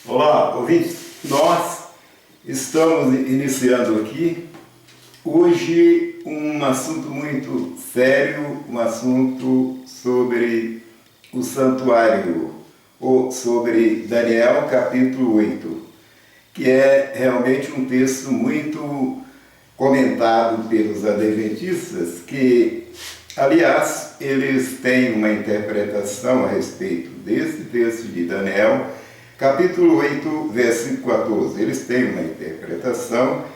Olá, ouvintes. Nós estamos iniciando aqui hoje um assunto muito sério, um assunto sobre o santuário, ou sobre Daniel capítulo 8, que é realmente um texto muito comentado pelos adventistas, que, aliás, eles têm uma interpretação a respeito desse texto de Daniel, capítulo 8, versículo 14. Eles têm uma interpretação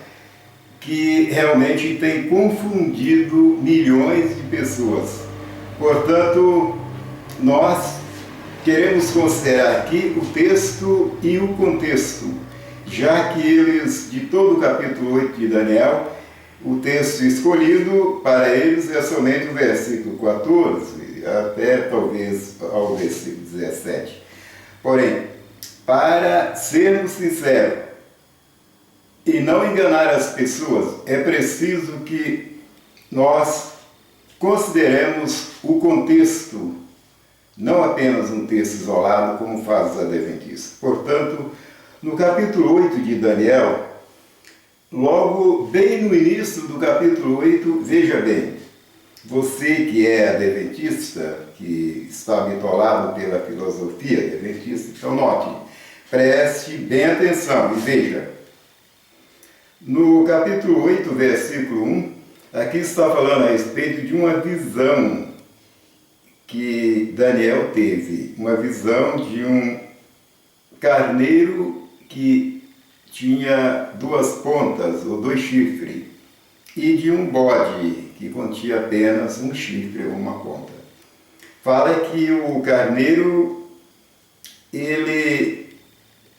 que realmente tem confundido milhões de pessoas. Portanto, nós queremos considerar aqui o texto e o contexto, já que eles, de todo o capítulo 8 de Daniel, o texto escolhido para eles é somente o versículo 14, até talvez ao versículo 17. Porém, para sermos sinceros e não enganar as pessoas, é preciso que nós consideremos o contexto, não apenas um texto isolado, como faz os adventistas. Portanto, no capítulo 8 de Daniel, logo bem no início do capítulo 8, veja bem, você que é adventista, que está bitolado pela filosofia adventista, então note, preste bem atenção e veja. No capítulo 8, versículo 1, aqui está falando a respeito de uma visão que Daniel teve, uma visão de um carneiro que tinha duas pontas, ou dois chifres, e de um bode que continha apenas um chifre ou uma ponta. Fala que o carneiro, ele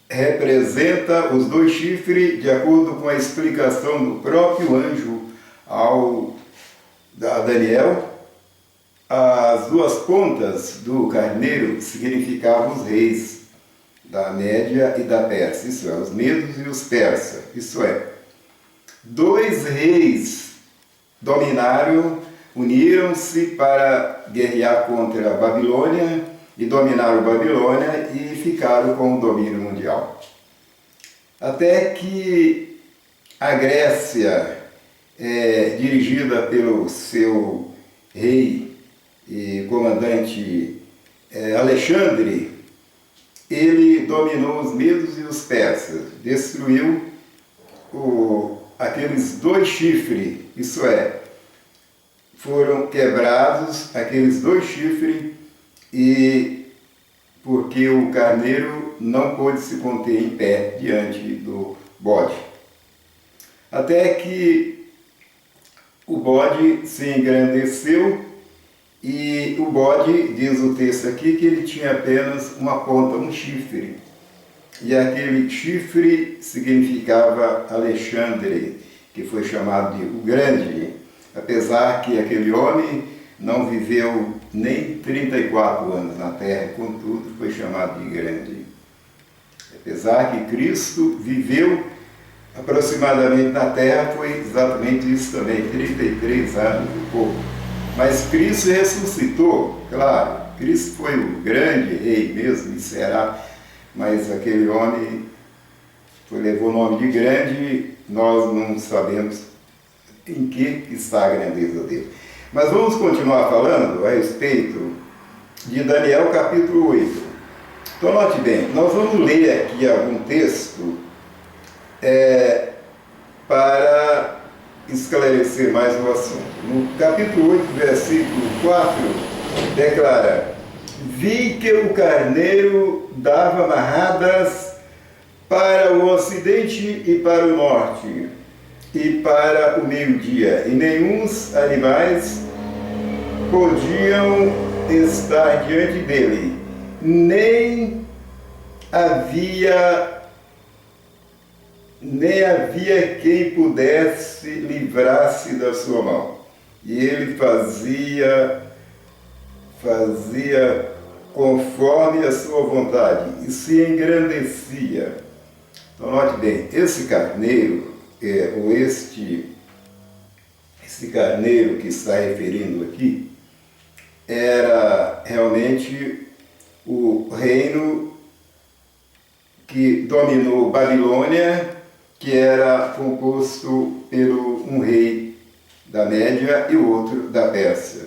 representa os dois chifres de acordo com a explicação do próprio anjo a Daniel. As duas pontas do carneiro significavam os reis da Média e da Pérsia, isso é, os medos e os persas, isso é, dois reis uniram-se para guerrear contra a Babilônia e dominaram a Babilônia e ficaram com o domínio mundial. Até que a Grécia, dirigida pelo seu rei e comandante Alexandre, ele dominou os medos e os persas, destruiu aqueles dois chifres, isso é, foram quebrados aqueles dois chifres, e porque o carneiro não pôde se conter em pé diante do bode. Até que o bode se engrandeceu, e o bode, diz o texto aqui, que ele tinha apenas uma ponta, um chifre. E aquele chifre significava Alexandre, que foi chamado de o Grande, apesar que aquele homem não viveu nem 34 anos na terra, contudo foi chamado de Grande. Apesar que Cristo viveu aproximadamente na terra, foi exatamente isso também, 33 anos e pouco. Mas Cristo ressuscitou, claro, Cristo foi o grande rei mesmo, e será, mas aquele homem levou o nome de grande, nós não sabemos em que está a grandeza dele. Mas vamos continuar falando a respeito de Daniel capítulo 8. Então note bem, nós vamos ler aqui algum texto para esclarecer mais o assunto. No capítulo 8, versículo 4, declara: vi que o carneiro dava amarradas para o ocidente e para o norte, e para o meio-dia, e nenhuns animais podiam estar diante dele, nem havia quem pudesse livrar-se da sua mão. E ele fazia conforme a sua vontade e se engrandecia. Então note bem, esse carneiro, esse carneiro que está referindo aqui, era realmente o reino que que dominou Babilônia, que era composto pelo um rei da Média e o outro da Pérsia,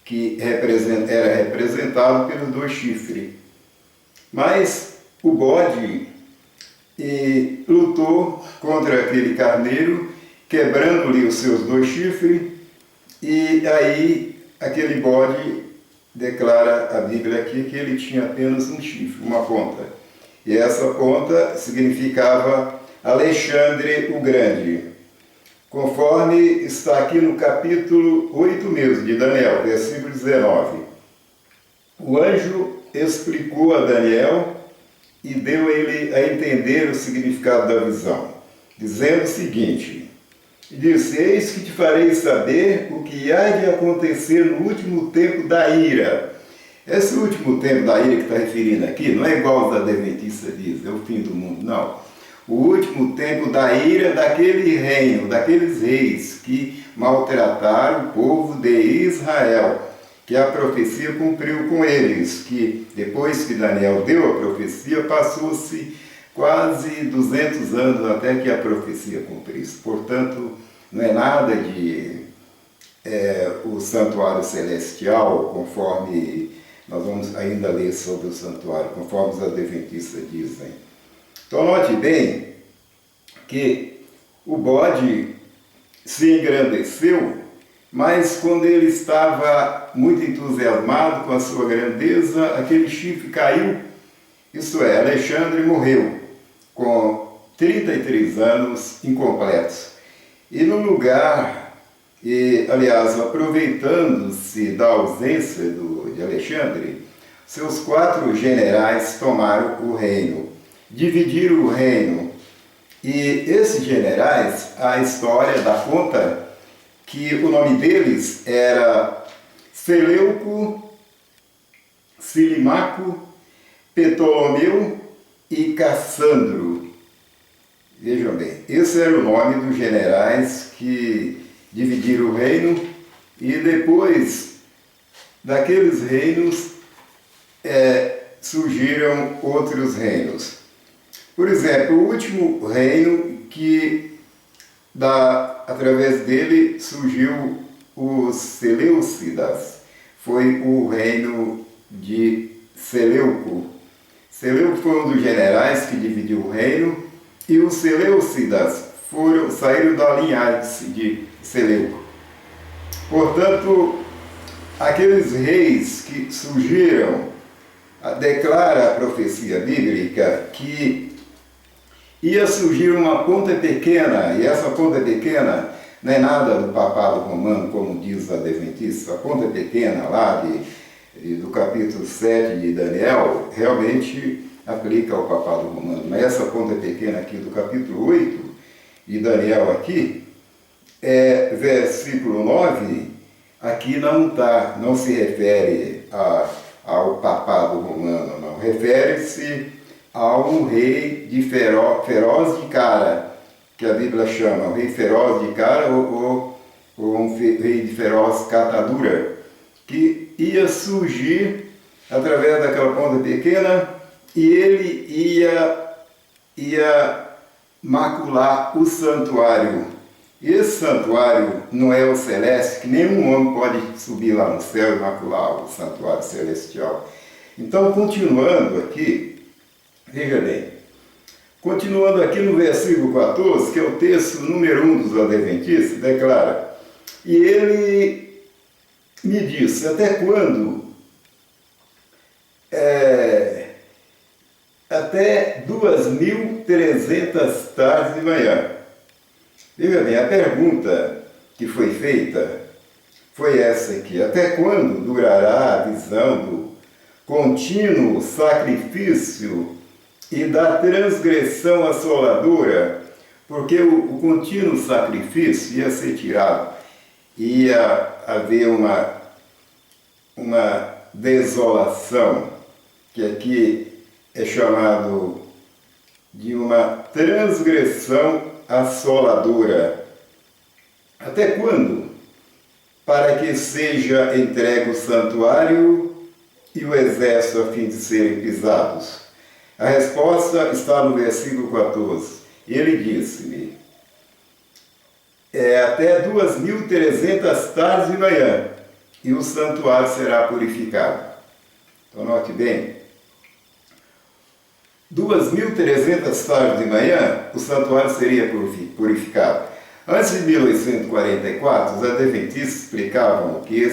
que era representado pelos 2 chifres. Mas o bode lutou contra aquele carneiro, quebrando-lhe os seus 2 chifres, e aí aquele bode declara a Bíblia aqui que ele tinha apenas um chifre, uma ponta. E essa ponta significava Alexandre o Grande, conforme está aqui no capítulo 8 mesmo, de Daniel, versículo 19. O anjo explicou a Daniel e deu ele a entender o significado da visão, dizendo o seguinte: disse, eis que te farei saber o que há de acontecer no último tempo da ira. Esse último tempo da ira que está referindo aqui não é igual aos adventistas diz, é o fim do mundo, não. O último tempo da ira daquele reino, daqueles reis que maltrataram o povo de Israel, que a profecia cumpriu com eles, que depois que Daniel deu a profecia, passou-se quase 200 anos até que a profecia cumprisse. Portanto, não é nada de o santuário celestial, conforme nós vamos ainda ler sobre o santuário, conforme os adventistas dizem. Então, note bem que o bode se engrandeceu, mas quando ele estava muito entusiasmado com a sua grandeza, aquele chifre caiu, isto é, Alexandre morreu com 33 anos incompletos. E no lugar, aliás, aproveitando-se da ausência de Alexandre, seus 4 generais tomaram o reino, dividiram o reino. E esses generais, a história dá conta que o nome deles era Seleuco, Silimaco, Ptolomeu e Cassandro. Vejam bem, esse era o nome dos generais que dividiram o reino, e depois daqueles reinos surgiram outros reinos. Por exemplo, o último reino que através dele surgiu os Seleucidas, foi o reino de Seleuco. Seleuco foi um dos generais que dividiu o reino, e os Seleucidas saíram da linhagem de Seleuco. Portanto, aqueles reis que surgiram, declara a profecia bíblica que ia surgir uma ponta pequena, e essa ponta pequena não é nada do papado romano, como diz a Adventista. A ponta pequena lá do capítulo 7 de Daniel realmente aplica ao papado romano. Mas essa ponta pequena aqui do capítulo 8 de Daniel aqui, versículo 9, aqui não se refere ao papado romano, não. Refere-se a um rei feroz de cara, que a Bíblia chama, o rei feroz de cara ou um rei de feroz catadura, que ia surgir através daquela ponta pequena, e ele ia macular o santuário. Esse santuário não é o celeste, que nenhum homem pode subir lá no céu e macular o santuário celestial. Então, continuando aqui, veja bem, continuando aqui no versículo 14, que é o texto número 1 dos Adventistas, declara: e ele me disse, até quando? Até 2.300 tardes de manhã. Veja bem, a pergunta que foi feita foi essa aqui: até quando durará a visão do contínuo sacrifício e da transgressão assoladora? Porque o contínuo sacrifício ia ser tirado, ia haver uma desolação, que aqui é chamado de uma transgressão assoladora. Até quando? Para que seja entregue o santuário e o exército a fim de serem pisados. A resposta está no versículo 14. Ele disse-me, até 2.300 tardes de manhã, e o santuário será purificado. Então, note bem, 2.300 tardes de manhã, o santuário seria purificado. Antes de 1844, os adventistas explicavam que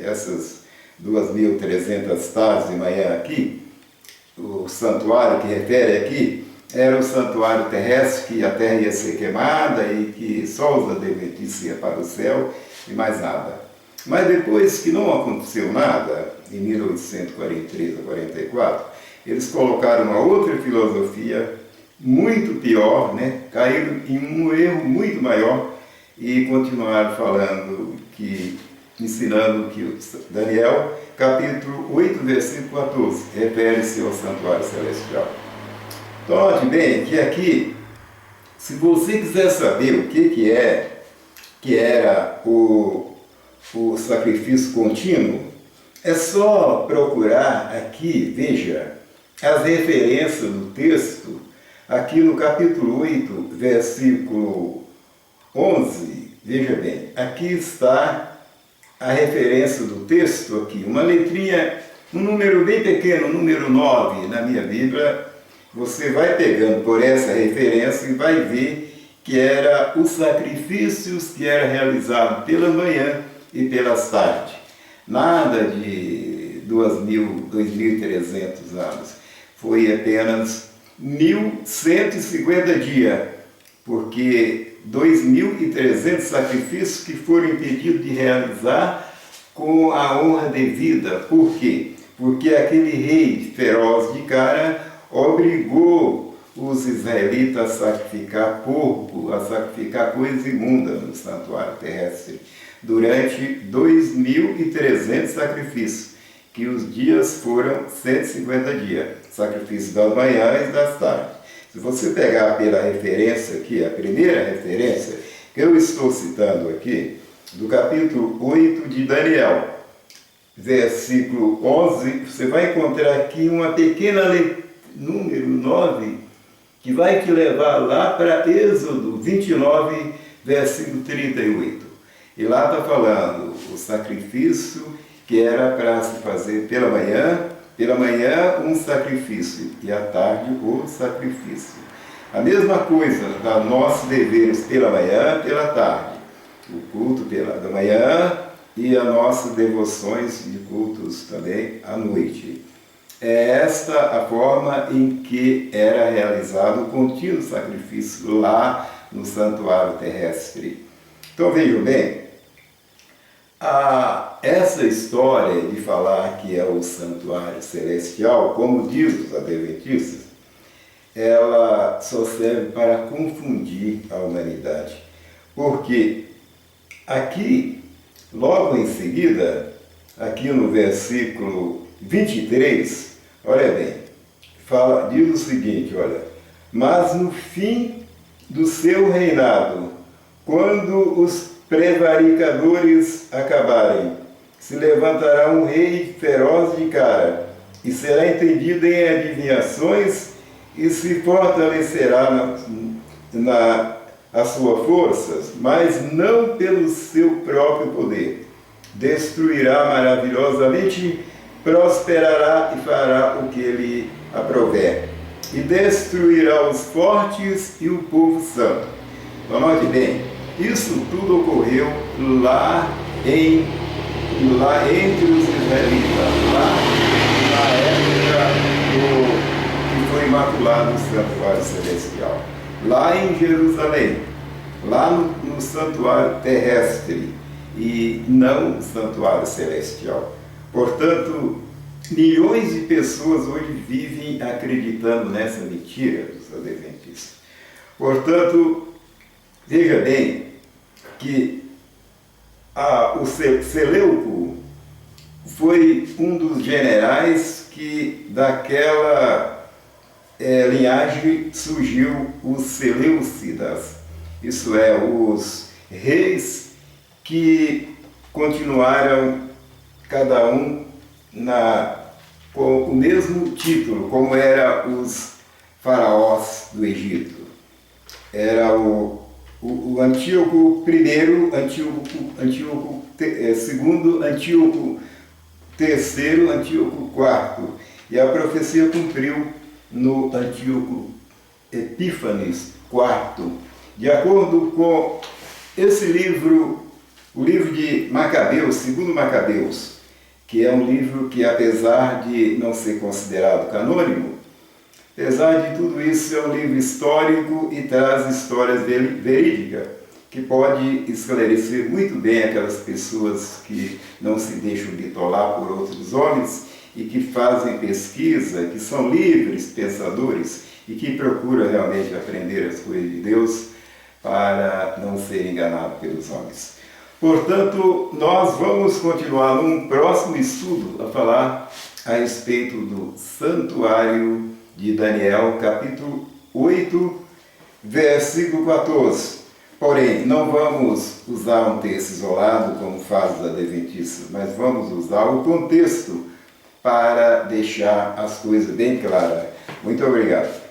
essas 2.300 tardes de manhã aqui, o santuário que refere aqui, era o santuário terrestre, que a terra ia ser queimada e que só os adventistas iam para o céu e mais nada. Mas depois que não aconteceu nada, em 1843 a 44, eles colocaram uma outra filosofia muito pior, né? Caíram em um erro muito maior e continuaram ensinando que Daniel, capítulo 8, versículo 14, refere-se ao santuário celestial. Então, note bem que aqui, se você quiser saber o que era o sacrifício contínuo, é só procurar aqui, veja, as referências do texto, aqui no capítulo 8, versículo 11, veja bem, aqui está a referência do texto, aqui, uma letrinha, um número bem pequeno, número 9 na minha Bíblia. Você vai pegando por essa referência e vai ver que era os sacrifícios que era realizado pela manhã e pelas tardes. Nada de 2.300 anos. Foi apenas 1.150 dias, porque 2.300 sacrifícios que foram impedidos de realizar com a honra devida. Por quê? Porque aquele rei feroz de cara obrigou os israelitas a sacrificar porco, a sacrificar coisas imundas no santuário terrestre, durante 2.300 sacrifícios, que os dias foram 150 dias, sacrifício das manhãs e das tardes. Se você pegar pela referência aqui, a primeira referência que eu estou citando aqui, do capítulo 8 de Daniel, versículo 11, você vai encontrar aqui uma pequena leitura, número 9, que vai te levar lá para Êxodo 29, versículo 38. E lá está falando o sacrifício que era para se fazer pela manhã um sacrifício e à tarde outro sacrifício. A mesma coisa da nossos deveres pela manhã, pela tarde, o culto da manhã e as nossas devoções de cultos também à noite. É esta a forma em que era realizado o contínuo sacrifício lá no santuário terrestre. Então vejam bem, essa história de falar que é o santuário celestial, como diz os adventistas, ela só serve para confundir a humanidade. Porque aqui, logo em seguida, aqui no versículo 23, olha bem, diz o seguinte, olha, mas no fim do seu reinado, quando os prevaricadores acabarem, se levantará um rei feroz de cara, e será entendido em adivinhações, e se fortalecerá as suas forças, mas não pelo seu próprio poder. Destruirá maravilhosamente, prosperará e fará o que lhe aprouver, e destruirá os fortes e o povo santo. Então, note bem, isso tudo ocorreu lá entre os israelitas, lá na época que foi imaculado o santuário celestial, lá em Jerusalém, lá no santuário terrestre e não no santuário celestial. Portanto, milhões de pessoas hoje vivem acreditando nessa mentira dos adventistas. Portanto, veja bem que o Seleuco foi um dos generais que daquela linhagem surgiu os Seleucidas, isso é, os reis que continuaram cada um com o mesmo título, como eram os faraós do Egito. Era o Antíoco I, Antíoco II, Antíoco III, Antíoco IV. E a profecia cumpriu no Antíoco Epífanes IV. De acordo com esse livro, o livro de Macabeus, segundo Macabeus, que é um livro que, apesar de não ser considerado canônico, apesar de tudo isso, é um livro histórico e traz histórias verídicas, que pode esclarecer muito bem aquelas pessoas que não se deixam bitolar por outros homens e que fazem pesquisa, que são livres pensadores e que procuram realmente aprender as coisas de Deus para não ser enganado pelos homens. Portanto, nós vamos continuar num próximo estudo a falar a respeito do santuário de Daniel, capítulo 8, versículo 14. Porém, não vamos usar um texto isolado, como faz os adventistas, mas vamos usar o contexto para deixar as coisas bem claras. Muito obrigado.